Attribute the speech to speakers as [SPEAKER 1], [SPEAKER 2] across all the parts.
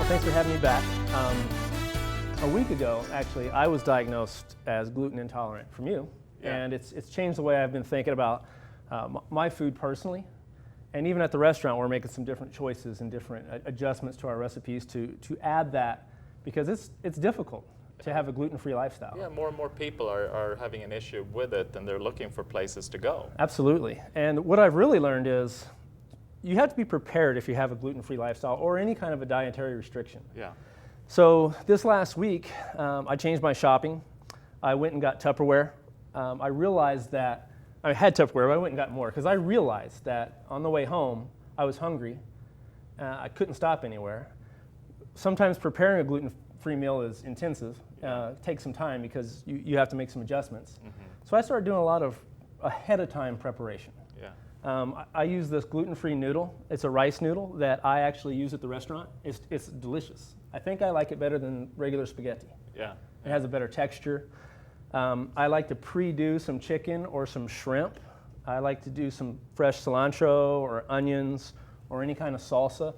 [SPEAKER 1] Well, thanks for having me back. A week ago, actually, I was diagnosed as gluten intolerant from you, and it's changed the way I've been thinking about my food personally. And even at the restaurant, we're making some different choices and different adjustments to our recipes to add that, because it's difficult to have a gluten-free lifestyle.
[SPEAKER 2] Yeah, more and more people are having an issue with it, and they're looking for places to go.
[SPEAKER 1] Absolutely. And what I've really learned is you have to be prepared if you have a gluten-free lifestyle or any kind of a dietary restriction.
[SPEAKER 2] Yeah.
[SPEAKER 1] So this last week, I changed my shopping. I went and got Tupperware. I realized that I had Tupperware, but I went and got more because I realized that on the way home, I was hungry. I couldn't stop anywhere. Sometimes preparing a gluten-free meal is intensive. It takes some time because you have to make some adjustments. Mm-hmm. So I started doing a lot of ahead-of-time preparation. Yeah. I use this gluten-free noodle. It's a rice noodle that I actually use at the restaurant. It's delicious. I think I like it better than regular spaghetti. Yeah. It has a better texture. I like to pre-do some chicken or some shrimp. I like to do some fresh cilantro or onions or any kind of salsa.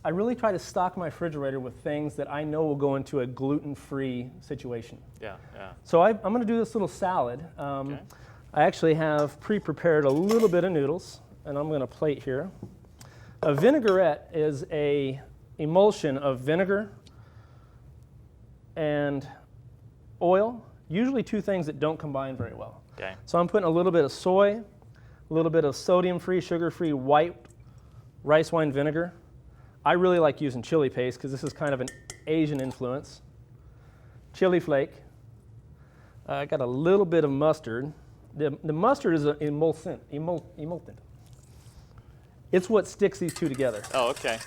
[SPEAKER 1] I really try to stock my refrigerator with things that I know will go into a gluten-free situation. Yeah, yeah. So I'm going to do this little salad. Okay. I actually have pre-prepared a little bit of noodles, and I'm going to plate here. A vinaigrette is a emulsion of vinegar and oil, usually two things that don't combine very well. Okay. So I'm putting a little bit of soy, a little bit of sodium-free, sugar-free white rice wine vinegar. I really like using chili paste because this is kind of an Asian influence. Chili flake. I got a little bit of mustard. The mustard is an emulsant. It's what sticks these two together.
[SPEAKER 2] Oh, okay.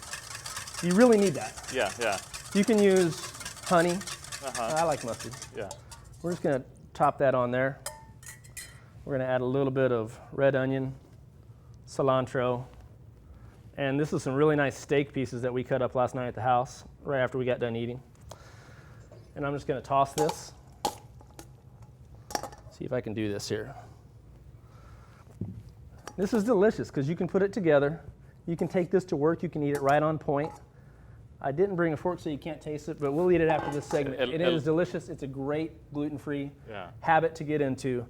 [SPEAKER 1] You really need that.
[SPEAKER 2] Yeah, yeah.
[SPEAKER 1] You can use honey. I like mustard. Yeah. We're just going to top that on there. We're going to add a little bit of red onion, cilantro, and this is some really nice steak pieces that we cut up last night at the house, right after we got done eating. And I'm just going to toss this. See if I can do this here. This is delicious because you can put it together. You can take this to work. You can eat it right on point. I didn't bring a fork so you can't taste it, but we'll eat it after this segment. It is delicious. It's a great gluten-free habit to get into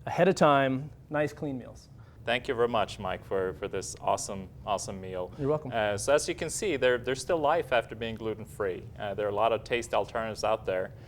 [SPEAKER 1] ahead of time, nice clean meals.
[SPEAKER 2] Thank you very much, Mike, for this awesome meal.
[SPEAKER 1] You're welcome.
[SPEAKER 2] So as you can see, there's still life after being gluten-free. There are a lot of taste alternatives out there.